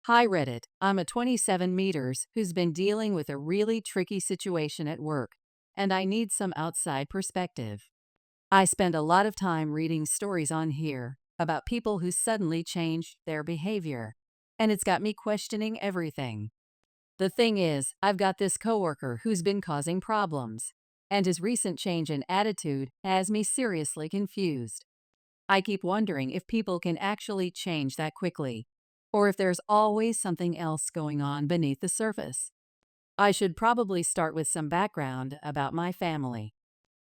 Hi Reddit, I'm a 27 meters who's been dealing with a really tricky situation at work, and I need some outside perspective. I spend a lot of time reading stories on here about people who suddenly changed their behavior, and it's got me questioning everything. The thing is, I've got this coworker who's been causing problems, and his recent change in attitude has me seriously confused. I keep wondering if people can actually change that quickly, or if there's always something else going on beneath the surface. I should probably start with some background about my family.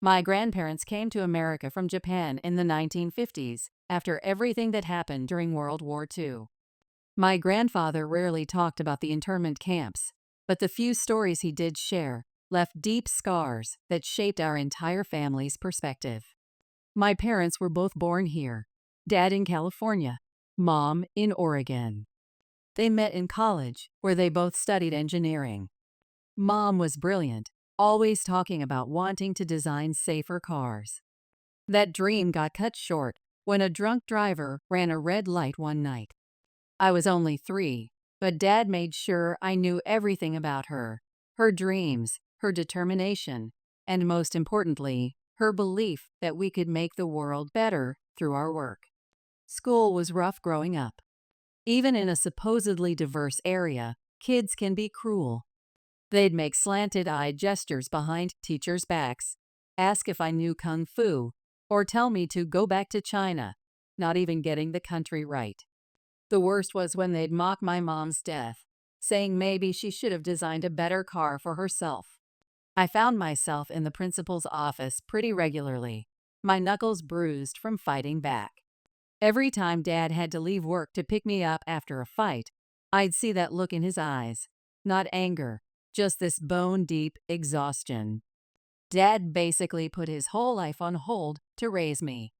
My grandparents came to America from Japan in the 1950s after everything that happened during World War II. My grandfather rarely talked about the internment camps, but the few stories he did share left deep scars that shaped our entire family's perspective. My parents were both born here, dad in California, mom in Oregon. They met in college, where they both studied engineering. Mom was brilliant, always talking about wanting to design safer cars. That dream got cut short when a drunk driver ran a red light one night. I was only 3, but Dad made sure I knew everything about her dreams, her determination, and most importantly, her belief that we could make the world better through our work. School was rough growing up. Even in a supposedly diverse area, kids can be cruel. They'd make slanted-eyed gestures behind teachers' backs, ask if I knew kung fu, or tell me to go back to China, not even getting the country right. The worst was when they'd mock my mom's death, saying maybe she should have designed a better car for herself. I found myself in the principal's office pretty regularly, my knuckles bruised from fighting back. Every time Dad had to leave work to pick me up after a fight, I'd see that look in his eyes. Not anger, just this bone-deep exhaustion. Dad basically put his whole life on hold to raise me.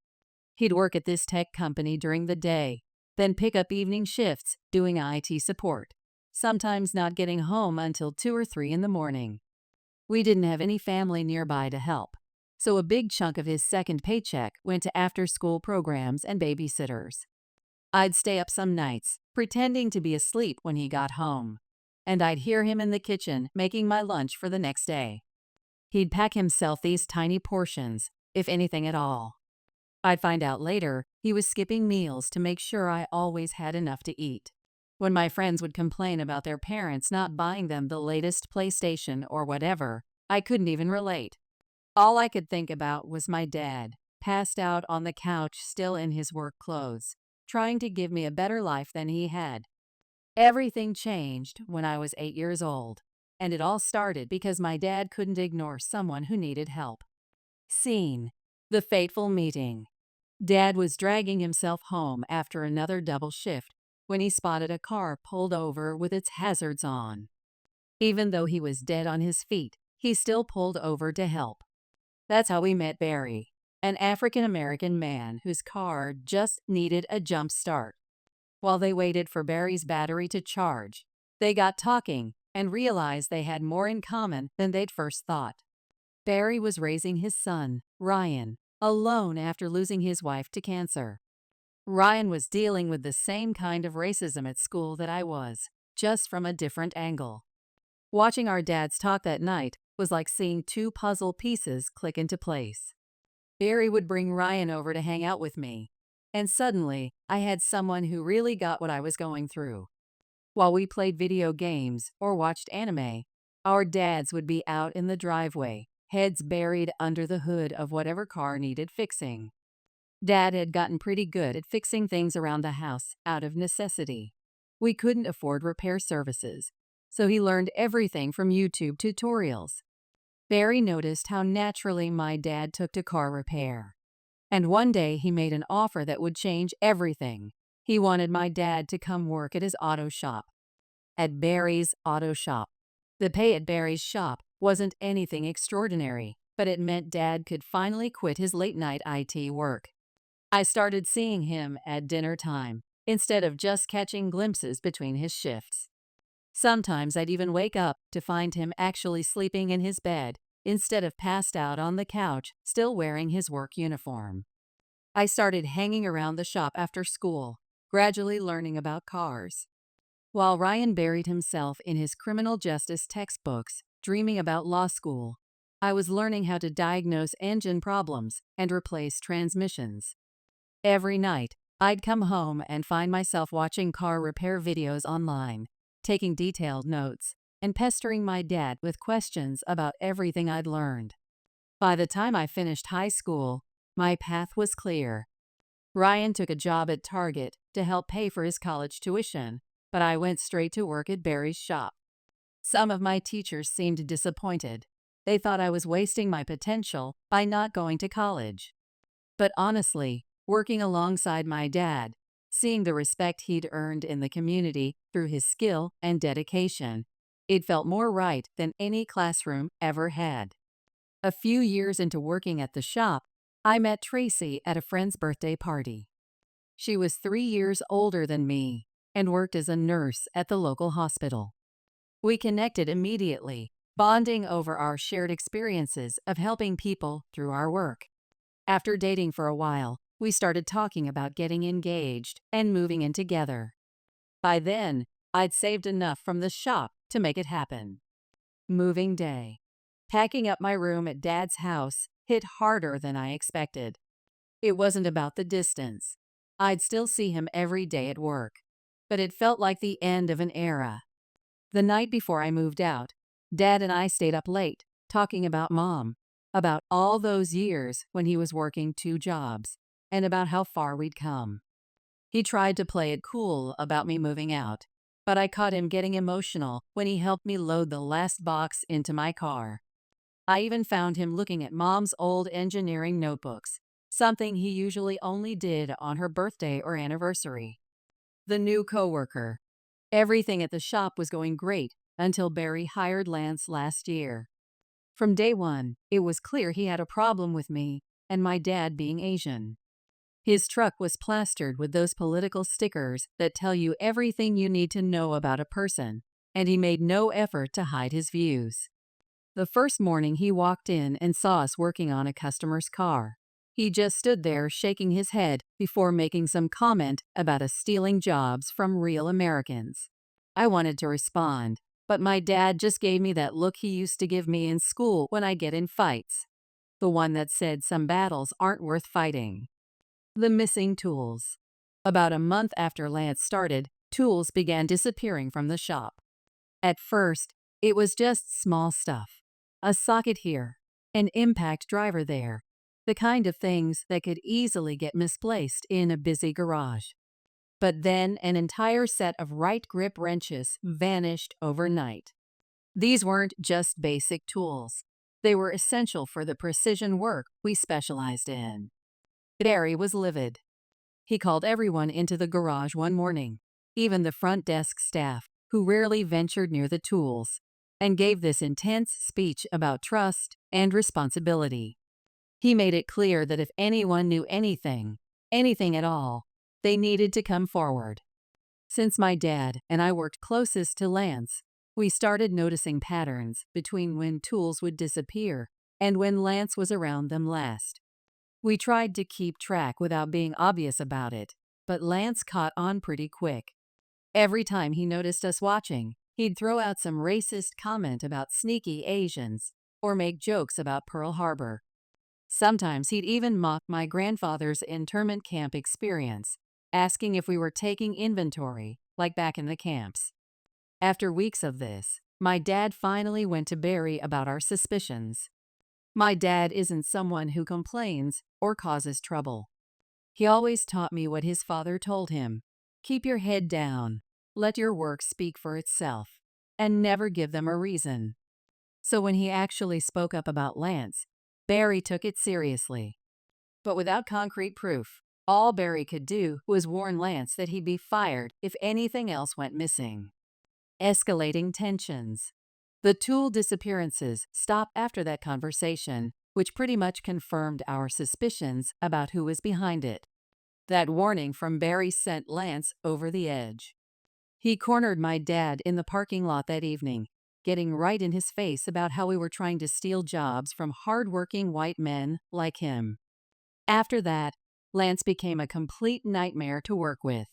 He'd work at this tech company during the day, then pick up evening shifts doing IT support, sometimes not getting home until 2 or 3 in the morning. We didn't have any family nearby to help, so a big chunk of his second paycheck went to after-school programs and babysitters. I'd stay up some nights, pretending to be asleep when he got home, and I'd hear him in the kitchen making my lunch for the next day. He'd pack himself these tiny portions, if anything at all. I'd find out later he was skipping meals to make sure I always had enough to eat. When my friends would complain about their parents not buying them the latest PlayStation or whatever, I couldn't even relate. All I could think about was my dad, passed out on the couch still in his work clothes, trying to give me a better life than he had. Everything changed when I was 8 years old, and it all started because my dad couldn't ignore someone who needed help. Scene: the fateful meeting. Dad was dragging himself home after another double shift when he spotted a car pulled over with its hazards on. Even though he was dead on his feet, he still pulled over to help. That's how we met Barry, an African American man whose car just needed a jump start. While they waited for Barry's battery to charge, they got talking and realized they had more in common than they'd first thought. Barry was raising his son, Ryan, alone after losing his wife to cancer. Ryan was dealing with the same kind of racism at school that I was, just from a different angle. Watching our dads talk that night was like seeing two puzzle pieces click into place. Barry would bring Ryan over to hang out with me, and suddenly I had someone who really got what I was going through. While we played video games or watched anime, our dads would be out in the driveway, heads buried under the hood of whatever car needed fixing. Dad had gotten pretty good at fixing things around the house out of necessity. We couldn't afford repair services, so he learned everything from YouTube tutorials. Barry noticed how naturally my dad took to car repair. And one day he made an offer that would change everything. He wanted my dad to come work at his auto shop. At Barry's auto shop. The pay at Barry's shop wasn't anything extraordinary, but it meant Dad could finally quit his late-night IT work. I started seeing him at dinner time, instead of just catching glimpses between his shifts. Sometimes I'd even wake up to find him actually sleeping in his bed, instead of passed out on the couch, still wearing his work uniform. I started hanging around the shop after school, gradually learning about cars. While Ryan buried himself in his criminal justice textbooks, dreaming about law school, I was learning how to diagnose engine problems and replace transmissions. Every night, I'd come home and find myself watching car repair videos online, taking detailed notes, and pestering my dad with questions about everything I'd learned. By the time I finished high school, my path was clear. Ryan took a job at Target to help pay for his college tuition, but I went straight to work at Barry's shop. Some of my teachers seemed disappointed. They thought I was wasting my potential by not going to college. But honestly, working alongside my dad, seeing the respect he'd earned in the community through his skill and dedication, it felt more right than any classroom ever had. A few years into working at the shop, I met Tracy at a friend's birthday party. She was 3 years older than me and worked as a nurse at the local hospital. We connected immediately, bonding over our shared experiences of helping people through our work. After dating for a while, we started talking about getting engaged and moving in together. By then, I'd saved enough from the shop to make it happen. Moving day. Packing up my room at Dad's house hit harder than I expected. It wasn't about the distance. I'd still see him every day at work, but it felt like the end of an era. The night before I moved out, Dad and I stayed up late, talking about Mom, about all those years when he was working 2 jobs, and about how far we'd come. He tried to play it cool about me moving out, but I caught him getting emotional when he helped me load the last box into my car. I even found him looking at Mom's old engineering notebooks, something he usually only did on her birthday or anniversary. The new coworker. Everything at the shop was going great until Barry hired Lance last year. From day one, it was clear he had a problem with me and my dad being Asian. His truck was plastered with those political stickers that tell you everything you need to know about a person, and he made no effort to hide his views. The first morning he walked in and saw us working on a customer's car. He just stood there shaking his head before making some comment about us stealing jobs from real Americans. I wanted to respond, but my dad just gave me that look he used to give me in school when I get in fights. The one that said some battles aren't worth fighting. The missing tools. About a month after Lance started, tools began disappearing from the shop. At first, it was just small stuff. A socket here, an impact driver there, the kind of things that could easily get misplaced in a busy garage. But then an entire set of right grip wrenches vanished overnight. These weren't just basic tools. They were essential for the precision work we specialized in. Barry was livid. He called everyone into the garage one morning, even the front desk staff, who rarely ventured near the tools, and gave this intense speech about trust and responsibility. He made it clear that if anyone knew anything at all, they needed to come forward. Since my dad and I worked closest to Lance, we started noticing patterns between when tools would disappear and when Lance was around them last. We tried to keep track without being obvious about it, but Lance caught on pretty quick. Every time he noticed us watching, he'd throw out some racist comment about sneaky Asians or make jokes about Pearl Harbor. Sometimes he'd even mock my grandfather's internment camp experience, asking if we were taking inventory, like back in the camps. After weeks of this, my dad finally went to Barry about our suspicions. My dad isn't someone who complains or causes trouble. He always taught me what his father told him: keep your head down, let your work speak for itself, and never give them a reason. So when he actually spoke up about Lance, Barry took it seriously. But without concrete proof, all Barry could do was warn Lance that he'd be fired if anything else went missing. Escalating tensions. The tool disappearances stopped after that conversation, which pretty much confirmed our suspicions about who was behind it. That warning from Barry sent Lance over the edge. He cornered my dad in the parking lot that evening, getting right in his face about how we were trying to steal jobs from hard-working white men like him. After that, Lance became a complete nightmare to work with.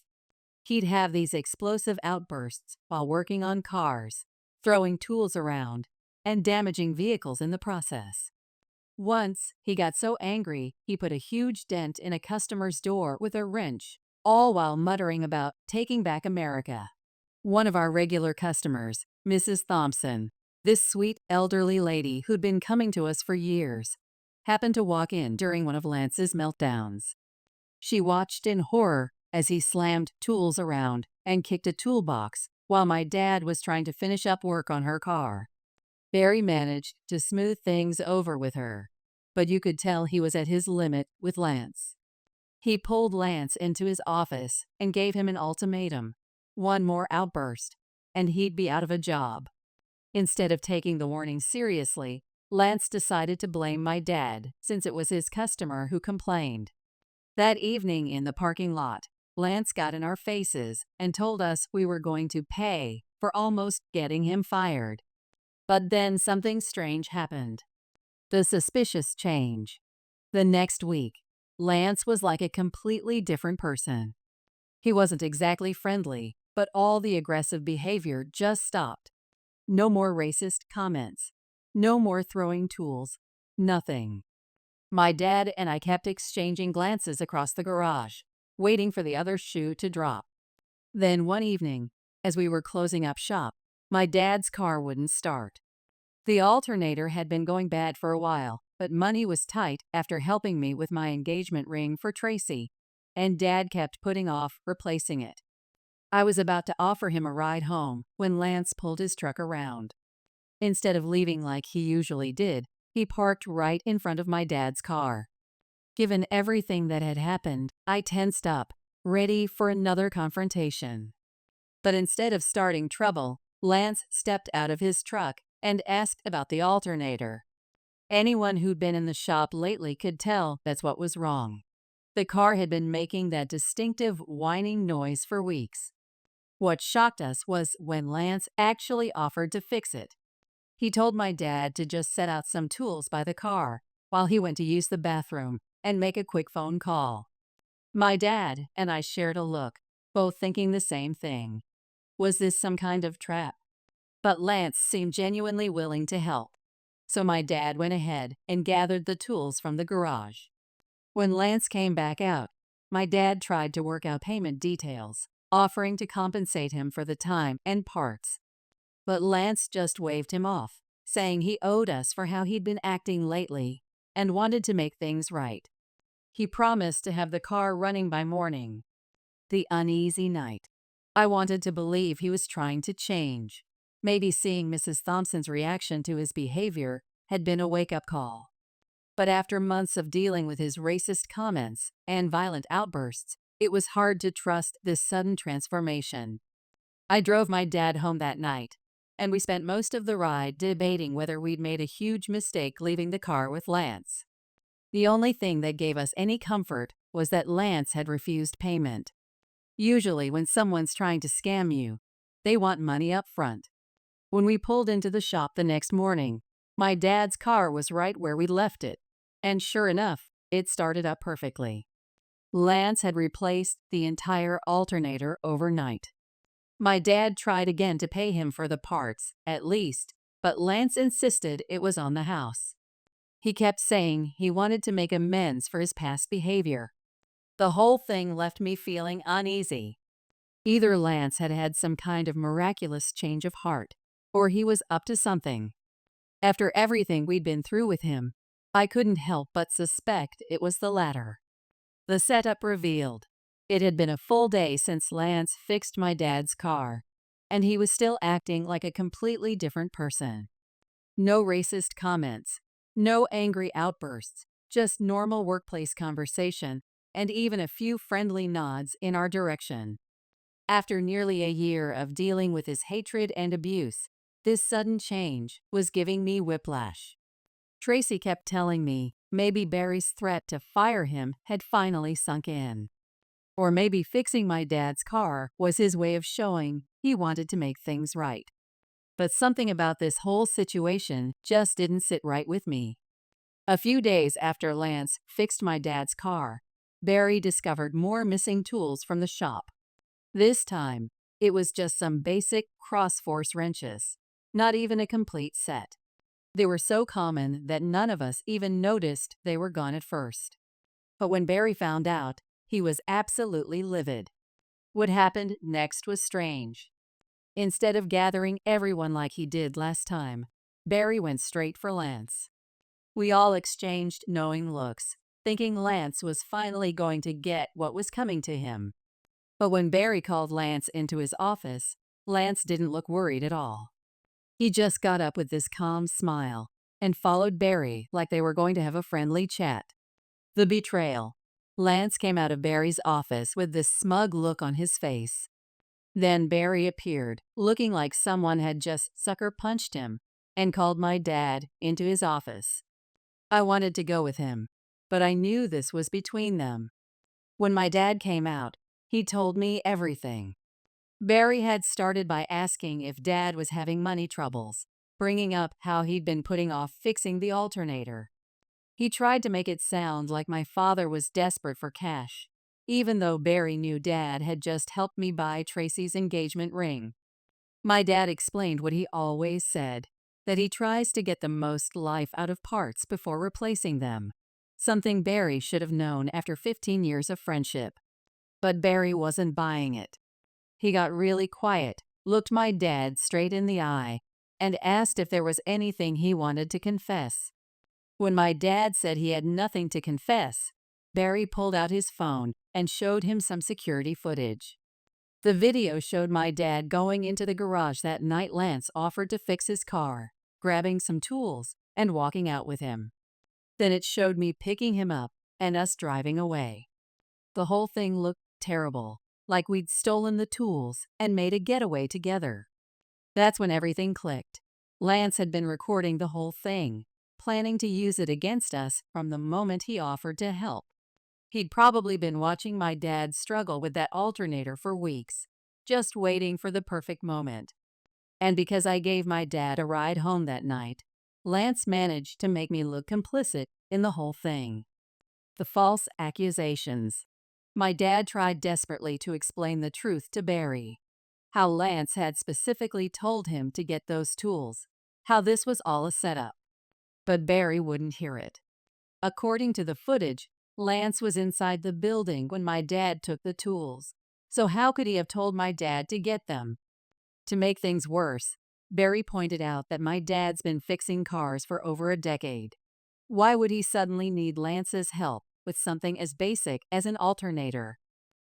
He'd have these explosive outbursts while working on cars, throwing tools around, and damaging vehicles in the process. Once, he got so angry he put a huge dent in a customer's door with a wrench, all while muttering about taking back America. One of our regular customers, Mrs. Thompson, this sweet elderly lady who'd been coming to us for years, happened to walk in during one of Lance's meltdowns. She watched in horror as he slammed tools around and kicked a toolbox while my dad was trying to finish up work on her car. Barry managed to smooth things over with her, but you could tell he was at his limit with Lance. He pulled Lance into his office and gave him an ultimatum. One more outburst, and he'd be out of a job. Instead of taking the warning seriously, Lance decided to blame my dad since it was his customer who complained. That evening in the parking lot, Lance got in our faces and told us we were going to pay for almost getting him fired. But then something strange happened. The suspicious change. The next week, Lance was like a completely different person. He wasn't exactly friendly, but all the aggressive behavior just stopped. No more racist comments. No more throwing tools. Nothing. My dad and I kept exchanging glances across the garage, waiting for the other shoe to drop. Then one evening, as we were closing up shop, my dad's car wouldn't start. The alternator had been going bad for a while, but money was tight after helping me with my engagement ring for Tracy, and Dad kept putting off replacing it. I was about to offer him a ride home when Lance pulled his truck around. Instead of leaving like he usually did, he parked right in front of my dad's car. Given everything that had happened, I tensed up, ready for another confrontation. But instead of starting trouble, Lance stepped out of his truck and asked about the alternator. Anyone who'd been in the shop lately could tell that's what was wrong. The car had been making that distinctive whining noise for weeks. What shocked us was when Lance actually offered to fix it. He told my dad to just set out some tools by the car while he went to use the bathroom and make a quick phone call. My dad and I shared a look, both thinking the same thing. Was this some kind of trap? But Lance seemed genuinely willing to help. So my dad went ahead and gathered the tools from the garage. When Lance came back out, my dad tried to work out payment details, offering to compensate him for the time and parts. But Lance just waved him off, saying he owed us for how he'd been acting lately and wanted to make things right. He promised to have the car running by morning. The uneasy night. I wanted to believe he was trying to change. Maybe seeing Mrs. Thompson's reaction to his behavior had been a wake-up call. But after months of dealing with his racist comments and violent outbursts, it was hard to trust this sudden transformation. I drove my dad home that night, and we spent most of the ride debating whether we'd made a huge mistake leaving the car with Lance. The only thing that gave us any comfort was that Lance had refused payment. Usually, when someone's trying to scam you, they want money up front. When we pulled into the shop the next morning, my dad's car was right where we'd left it, and sure enough, it started up perfectly. Lance had replaced the entire alternator overnight. My dad tried again to pay him for the parts, at least, but Lance insisted it was on the house. He kept saying he wanted to make amends for his past behavior. The whole thing left me feeling uneasy. Either Lance had had some kind of miraculous change of heart, or he was up to something. After everything we'd been through with him, I couldn't help but suspect it was the latter. The setup revealed. It had been a full day since Lance fixed my dad's car, and he was still acting like a completely different person. No racist comments, no angry outbursts, just normal workplace conversation, and even a few friendly nods in our direction. After nearly a year of dealing with his hatred and abuse, this sudden change was giving me whiplash. Tracy kept telling me maybe Barry's threat to fire him had finally sunk in. Or maybe fixing my dad's car was his way of showing he wanted to make things right. But something about this whole situation just didn't sit right with me. A few days after Lance fixed my dad's car, Barry discovered more missing tools from the shop. This time, it was just some basic cross-force wrenches, not even a complete set. They were so common that none of us even noticed they were gone at first. But when Barry found out, he was absolutely livid. What happened next was strange. Instead of gathering everyone like he did last time, Barry went straight for Lance. We all exchanged knowing looks, thinking Lance was finally going to get what was coming to him. But when Barry called Lance into his office, Lance didn't look worried at all. He just got up with this calm smile and followed Barry like they were going to have a friendly chat. The betrayal. Lance came out of Barry's office with this smug look on his face. Then Barry appeared, looking like someone had just sucker punched him, and called my dad into his office. I wanted to go with him, but I knew this was between them. When my dad came out, he told me everything. Barry had started by asking if Dad was having money troubles, bringing up how he'd been putting off fixing the alternator. He tried to make it sound like my father was desperate for cash, even though Barry knew Dad had just helped me buy Tracy's engagement ring. My dad explained what he always said, that he tries to get the most life out of parts before replacing them, something Barry should have known after 15 years of friendship. But Barry wasn't buying it. He got really quiet, looked my dad straight in the eye, and asked if there was anything he wanted to confess. When my dad said he had nothing to confess, Barry pulled out his phone and showed him some security footage. The video showed my dad going into the garage that night Lance offered to fix his car, grabbing some tools, and walking out with him. Then it showed me picking him up and us driving away. The whole thing looked terrible, like we'd stolen the tools and made a getaway together. That's when everything clicked. Lance had been recording the whole thing, planning to use it against us from the moment he offered to help. He'd probably been watching my dad struggle with that alternator for weeks, just waiting for the perfect moment. And because I gave my dad a ride home that night, Lance managed to make me look complicit in the whole thing. The false accusations. My dad tried desperately to explain the truth to Barry. How Lance had specifically told him to get those tools. How this was all a setup. But Barry wouldn't hear it. According to the footage, Lance was inside the building when my dad took the tools. So how could he have told my dad to get them? To make things worse, Barry pointed out that my dad's been fixing cars for over a decade. Why would he suddenly need Lance's help with something as basic as an alternator?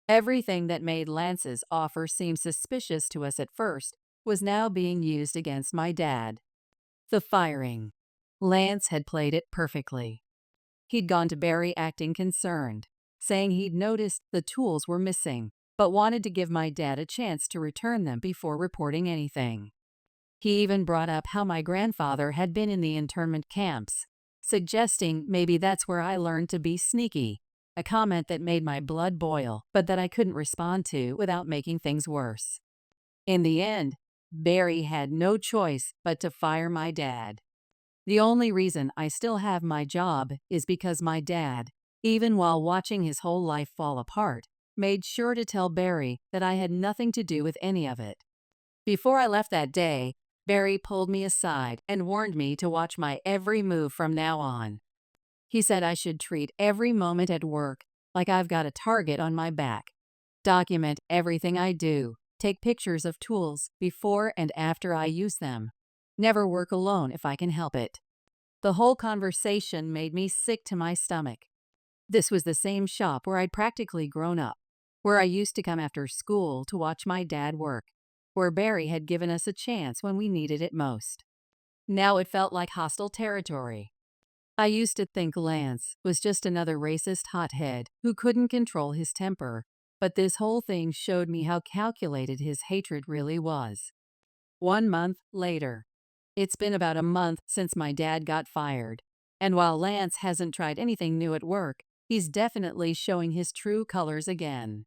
Everything that made Lance's offer seem suspicious to us at first was now being used against my dad. The firing. Lance had played it perfectly. He'd gone to Barry acting concerned, saying he'd noticed the tools were missing, but wanted to give my dad a chance to return them before reporting anything. He even brought up how my grandfather had been in the internment camps, suggesting maybe that's where I learned to be sneaky, a comment that made my blood boil, but that I couldn't respond to without making things worse. In the end, Barry had no choice but to fire my dad. The only reason I still have my job is because my dad, even while watching his whole life fall apart, made sure to tell Barry that I had nothing to do with any of it. Before I left that day, Barry pulled me aside and warned me to watch my every move from now on. He said I should treat every moment at work like I've got a target on my back. Document everything I do. Take pictures of tools before and after I use them. Never work alone if I can help it. The whole conversation made me sick to my stomach. This was the same shop where I'd practically grown up, where I used to come after school to watch my dad work, where Barry had given us a chance when we needed it most. Now it felt like hostile territory. I used to think Lance was just another racist hothead who couldn't control his temper, but this whole thing showed me how calculated his hatred really was. 1 month later. It's been about a month since my dad got fired, and while Lance hasn't tried anything new at work, he's definitely showing his true colors again.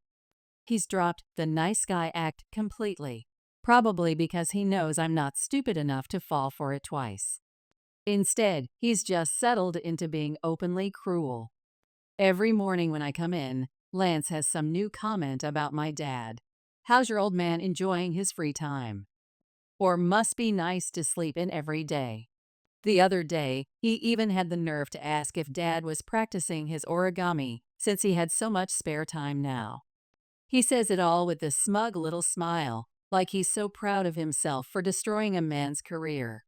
He's dropped the nice guy act completely, probably because he knows I'm not stupid enough to fall for it twice. Instead, he's just settled into being openly cruel. Every morning when I come in, Lance has some new comment about my dad. How's your old man enjoying his free time? Or must be nice to sleep in every day. The other day, he even had the nerve to ask if Dad was practicing his origami since he had so much spare time now. He says it all with this smug little smile, like he's so proud of himself for destroying a man's career.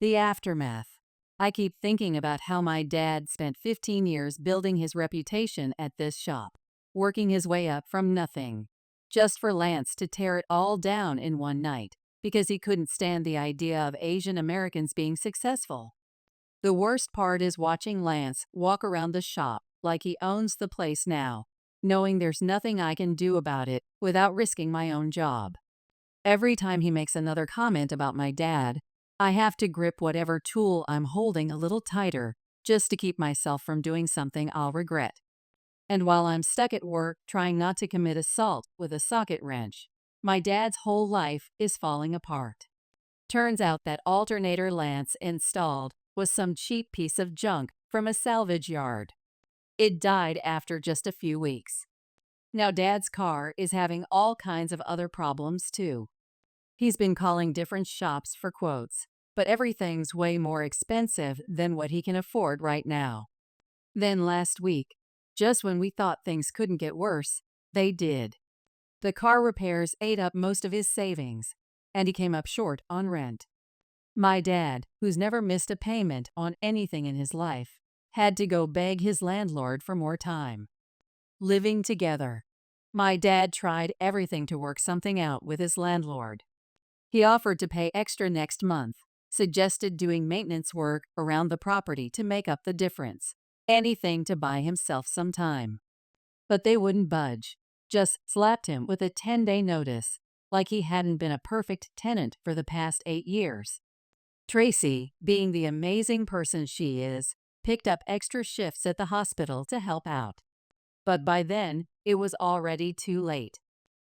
The aftermath. I keep thinking about how my dad spent 15 years building his reputation at this shop, working his way up from nothing, just for Lance to tear it all down in one night because he couldn't stand the idea of Asian Americans being successful. The worst part is watching Lance walk around the shop like he owns the place now, knowing there's nothing I can do about it without risking my own job. Every time he makes another comment about my dad, I have to grip whatever tool I'm holding a little tighter just to keep myself from doing something I'll regret. And while I'm stuck at work trying not to commit assault with a socket wrench, my dad's whole life is falling apart. Turns out that alternator Lance installed was some cheap piece of junk from a salvage yard. It died after just a few weeks. Now Dad's car is having all kinds of other problems too. He's been calling different shops for quotes, but everything's way more expensive than what he can afford right now. Then last week, just when we thought things couldn't get worse, they did. The car repairs ate up most of his savings, and he came up short on rent. My dad, who's never missed a payment on anything in his life, had to go beg his landlord for more time. Living together. My dad tried everything to work something out with his landlord. He offered to pay extra next month, suggested doing maintenance work around the property to make up the difference, anything to buy himself some time. But they wouldn't budge, just slapped him with a 10-day notice, like he hadn't been a perfect tenant for the past 8 years. Tracy, being the amazing person she is, picked up extra shifts at the hospital to help out. But by then, it was already too late.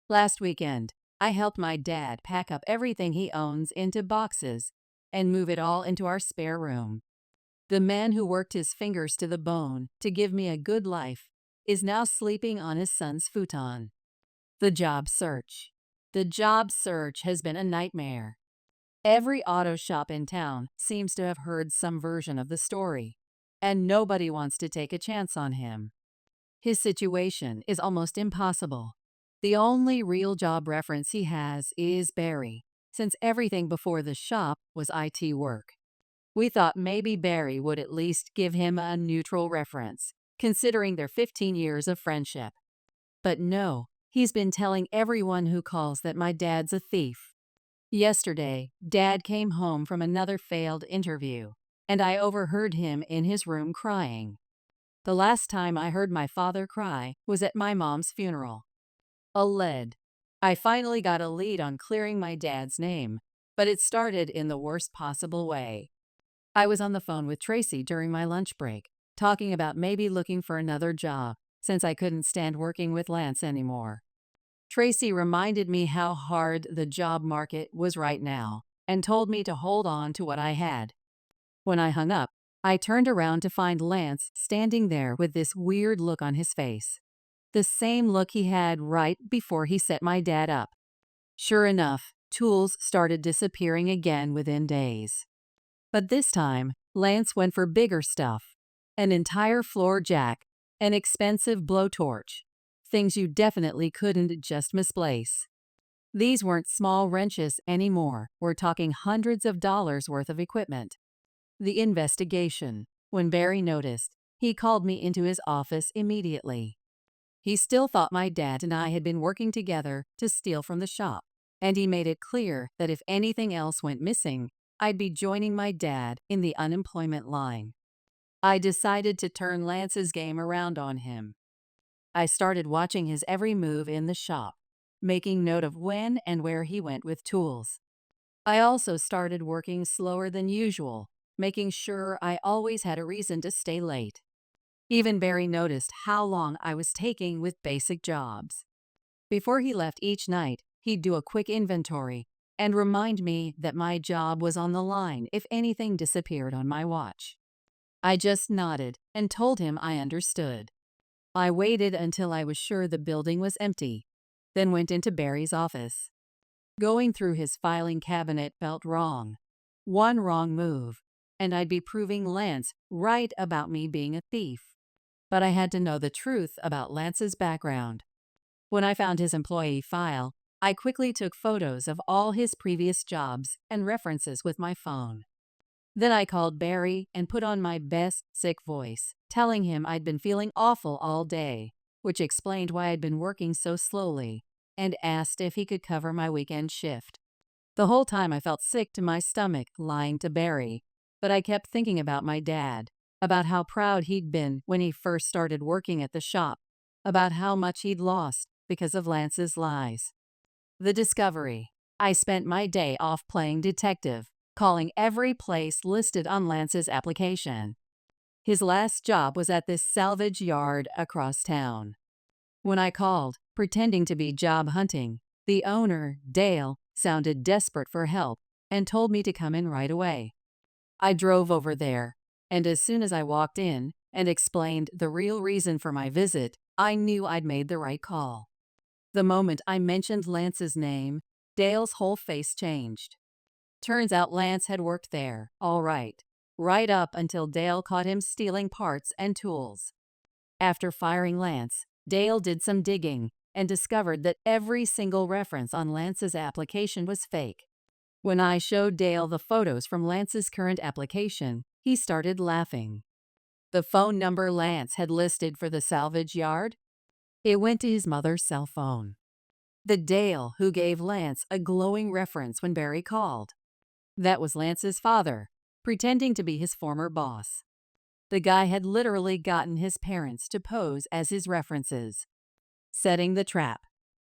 Last weekend, I helped my dad pack up everything he owns into boxes and move it all into our spare room. The man who worked his fingers to the bone to give me a good life is now sleeping on his son's futon. The job search. The job search has been a nightmare. Every auto shop in town seems to have heard some version of the story, and nobody wants to take a chance on him. His situation is almost impossible. The only real job reference he has is Barry, since everything before the shop was IT work. We thought maybe Barry would at least give him a neutral reference, considering their 15 years of friendship. But no, he's been telling everyone who calls that my dad's a thief. Yesterday, Dad came home from another failed interview, and I overheard him in his room crying. The last time I heard my father cry was at my mom's funeral. A lead. I finally got a lead on clearing my dad's name, but it started in the worst possible way. I was on the phone with Tracy during my lunch break, talking about maybe looking for another job, since I couldn't stand working with Lance anymore. Tracy reminded me how hard the job market was right now, and told me to hold on to what I had. When I hung up, I turned around to find Lance standing there with this weird look on his face. The same look he had right before he set my dad up. Sure enough, tools started disappearing again within days. But this time, Lance went for bigger stuff. An entire floor jack, an expensive blowtorch. Things you definitely couldn't just misplace. These weren't small wrenches anymore. We're talking hundreds of dollars worth of equipment. The investigation. When Barry noticed, he called me into his office immediately. He still thought my dad and I had been working together to steal from the shop, and he made it clear that if anything else went missing, I'd be joining my dad in the unemployment line. I decided to turn Lance's game around on him. I started watching his every move in the shop, making note of when and where he went with tools. I also started working slower than usual, making sure I always had a reason to stay late. Even Barry noticed how long I was taking with basic jobs. Before he left each night, he'd do a quick inventory and remind me that my job was on the line if anything disappeared on my watch. I just nodded and told him I understood. I waited until I was sure the building was empty. then went into Barry's office. Going through his filing cabinet felt wrong. One wrong move, and I'd be proving Lance right about me being a thief. But I had to know the truth about Lance's background. When I found his employee file, I quickly took photos of all his previous jobs and references with my phone. Then I called Barry and put on my best sick voice, telling him I'd been feeling awful all day, which explained why I'd been working so slowly, and asked if he could cover my weekend shift. The whole time I felt sick to my stomach lying to Barry, but I kept thinking about my dad, about how proud he'd been when he first started working at the shop, about how much he'd lost because of Lance's lies. The discovery. I spent my day off playing detective, calling every place listed on Lance's application. His last job was at this salvage yard across town. When I called, pretending to be job hunting, the owner, Dale, sounded desperate for help and told me to come in right away. I drove over there, and as soon as I walked in and explained the real reason for my visit, I knew I'd made the right call. The moment I mentioned Lance's name, Dale's whole face changed. Turns out Lance had worked there, all right up until Dale caught him stealing parts and tools. After firing Lance, Dale did some digging and discovered that every single reference on Lance's application was fake. When I showed Dale the photos from Lance's current application, he started laughing. The phone number Lance had listed for the salvage yard? It went to his mother's cell phone. The Dale who gave Lance a glowing reference when Barry called. That was Lance's father, pretending to be his former boss. The guy had literally gotten his parents to pose as his references. Setting the trap.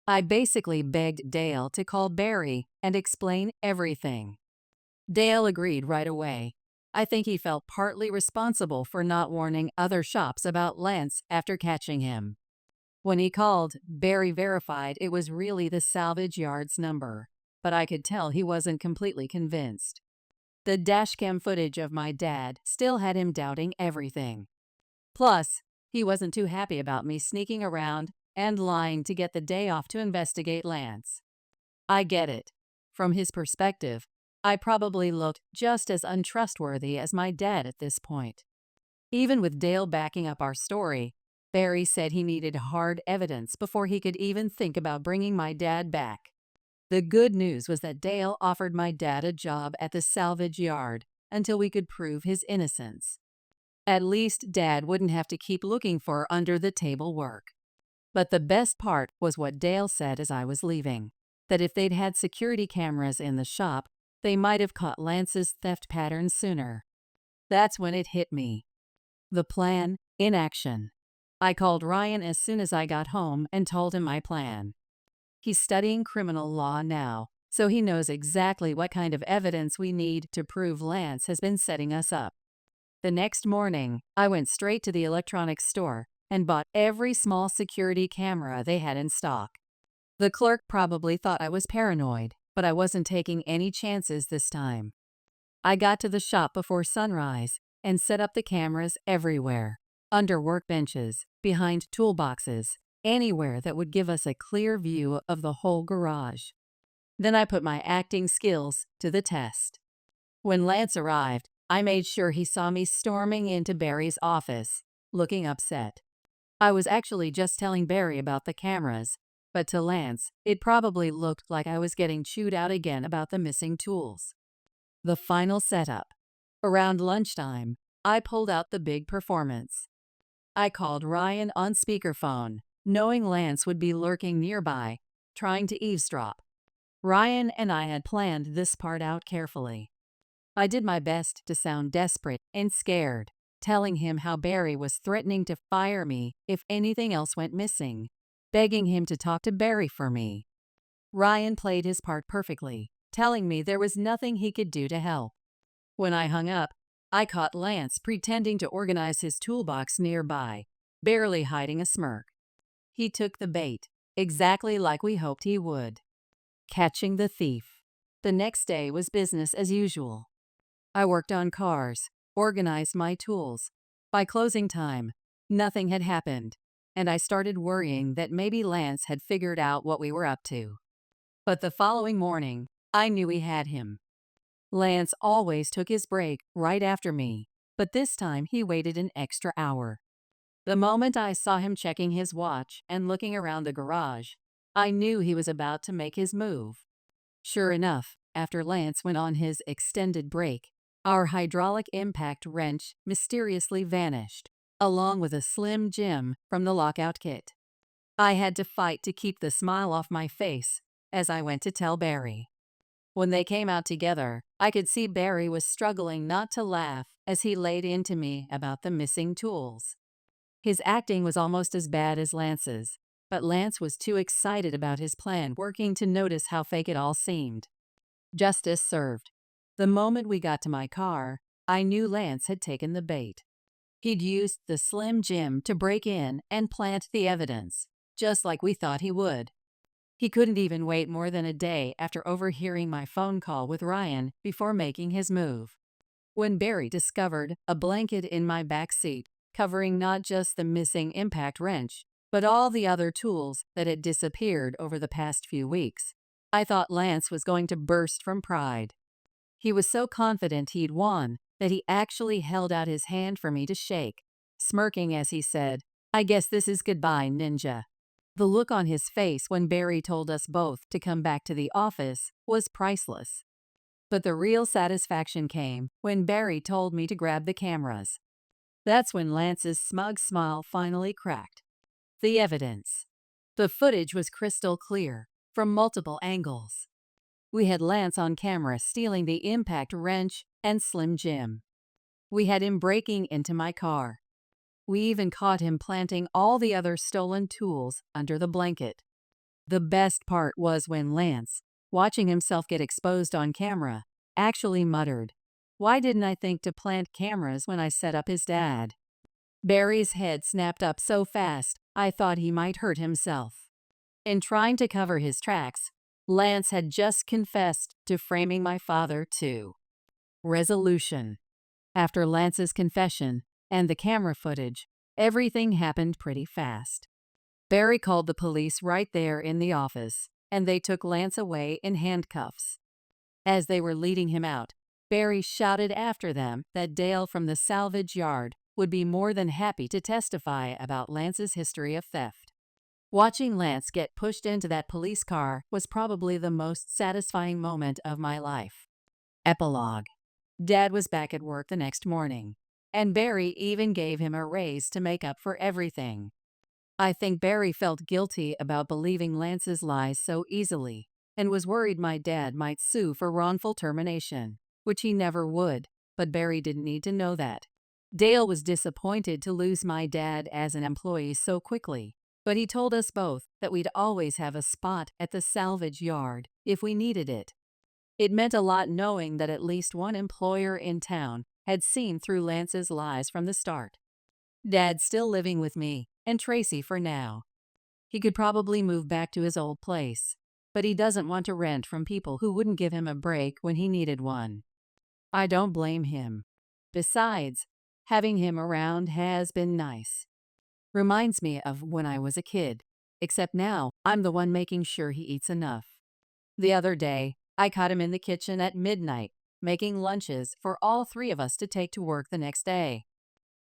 I basically begged Dale to call Barry and explain everything. Dale agreed right away. I think he felt partly responsible for not warning other shops about Lance after catching him. When he called, Barry verified it was really the salvage yard's number, but I could tell he wasn't completely convinced. The dashcam footage of my dad still had him doubting everything. Plus, he wasn't too happy about me sneaking around and lying to get the day off to investigate Lance. I get it. From his perspective, I probably looked just as untrustworthy as my dad at this point. Even with Dale backing up our story, Barry said he needed hard evidence before he could even think about bringing my dad back. The good news was that Dale offered my dad a job at the salvage yard until we could prove his innocence. At least Dad wouldn't have to keep looking for under-the-table work. But the best part was what Dale said as I was leaving, that if they'd had security cameras in the shop, they might have caught Lance's theft pattern sooner. That's when it hit me. The plan in action. I called Ryan as soon as I got home and told him my plan. He's studying criminal law now, so he knows exactly what kind of evidence we need to prove Lance has been setting us up. The next morning, I went straight to the electronics store and bought every small security camera they had in stock. The clerk probably thought I was paranoid, but I wasn't taking any chances this time. I got to the shop before sunrise and set up the cameras everywhere, under workbenches, behind toolboxes, anywhere that would give us a clear view of the whole garage. Then I put my acting skills to the test. When Lance arrived, I made sure he saw me storming into Barry's office, looking upset. I was actually just telling Barry about the cameras, but to Lance, it probably looked like I was getting chewed out again about the missing tools. The final setup. Around lunchtime, I pulled out the big performance. I called Ryan on speakerphone, knowing Lance would be lurking nearby, trying to eavesdrop. Ryan and I had planned this part out carefully. I did my best to sound desperate and scared, telling him how Barry was threatening to fire me if anything else went missing, begging him to talk to Barry for me. Ryan played his part perfectly, telling me there was nothing he could do to help. When I hung up, I caught Lance pretending to organize his toolbox nearby, barely hiding a smirk. He took the bait, exactly like we hoped he would. Catching the thief. The next day was business as usual. I worked on cars, organized my tools. By closing time, nothing had happened. and I started worrying that maybe Lance had figured out what we were up to. But the following morning, I knew he had him. Lance always took his break right after me, but this time he waited an extra hour. The moment I saw him checking his watch and looking around the garage, I knew he was about to make his move. Sure enough, after Lance went on his extended break, our hydraulic impact wrench mysteriously vanished, along with a slim gem from the lockout kit. I had to fight to keep the smile off my face as I went to tell Barry. When they came out together, I could see Barry was struggling not to laugh as he laid into me about the missing tools. His acting was almost as bad as Lance's, but Lance was too excited about his plan working to notice how fake it all seemed. Justice served. The moment we got to my car, I knew Lance had taken the bait. He'd used the Slim Jim to break in and plant the evidence, just like we thought he would. He couldn't even wait more than a day after overhearing my phone call with Ryan before making his move. When Barry discovered a blanket in my back seat, covering not just the missing impact wrench, but all the other tools that had disappeared over the past few weeks, I thought Lance was going to burst from pride. He was so confident he'd won that he actually held out his hand for me to shake, smirking as he said, "I guess this is goodbye, Ninja." The look on his face when Barry told us both to come back to the office was priceless. But the real satisfaction came when Barry told me to grab the cameras. That's when Lance's smug smile finally cracked. The evidence. The footage was crystal clear, from multiple angles. We had Lance on camera stealing the impact wrench and Slim Jim. We had him breaking into my car. We even caught him planting all the other stolen tools under the blanket. The best part was when Lance, watching himself get exposed on camera, actually muttered, "Why didn't I think to plant cameras when I set up his dad?" Barry's head snapped up so fast, I thought he might hurt himself. In trying to cover his tracks, Lance had just confessed to framing my father, too. Resolution. After Lance's confession and the camera footage, everything happened pretty fast. Barry called the police right there in the office, and they took Lance away in handcuffs. As they were leading him out, Barry shouted after them that Dale from the salvage yard would be more than happy to testify about Lance's history of theft. Watching Lance get pushed into that police car was probably the most satisfying moment of my life. Epilogue. Dad was back at work the next morning, and Barry even gave him a raise to make up for everything. I think Barry felt guilty about believing Lance's lies so easily, and was worried my dad might sue for wrongful termination, which he never would, but Barry didn't need to know that. Dale was disappointed to lose my dad as an employee so quickly, but he told us both that we'd always have a spot at the salvage yard if we needed it. It meant a lot knowing that at least one employer in town had seen through Lance's lies from the start. Dad's still living with me and Tracy for now. He could probably move back to his old place, but he doesn't want to rent from people who wouldn't give him a break when he needed one. I don't blame him. Besides, having him around has been nice. Reminds me of when I was a kid, except now I'm the one making sure he eats enough. The other day, I caught him in the kitchen at midnight, making lunches for all three of us to take to work the next day.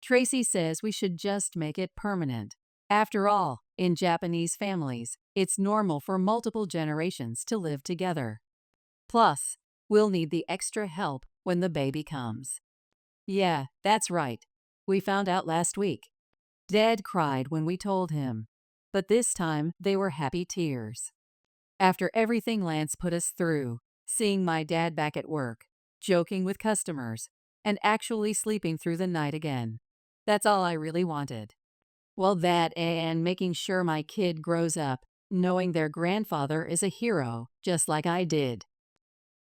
Tracy says we should just make it permanent. After all, in Japanese families, it's normal for multiple generations to live together. Plus, we'll need the extra help when the baby comes. Yeah, that's right. We found out last week. Dad cried when we told him, but this time they were happy tears. After everything Lance put us through, seeing my dad back at work, joking with customers, and actually sleeping through the night again, that's all I really wanted. Well, that and making sure my kid grows up knowing their grandfather is a hero, just like I did.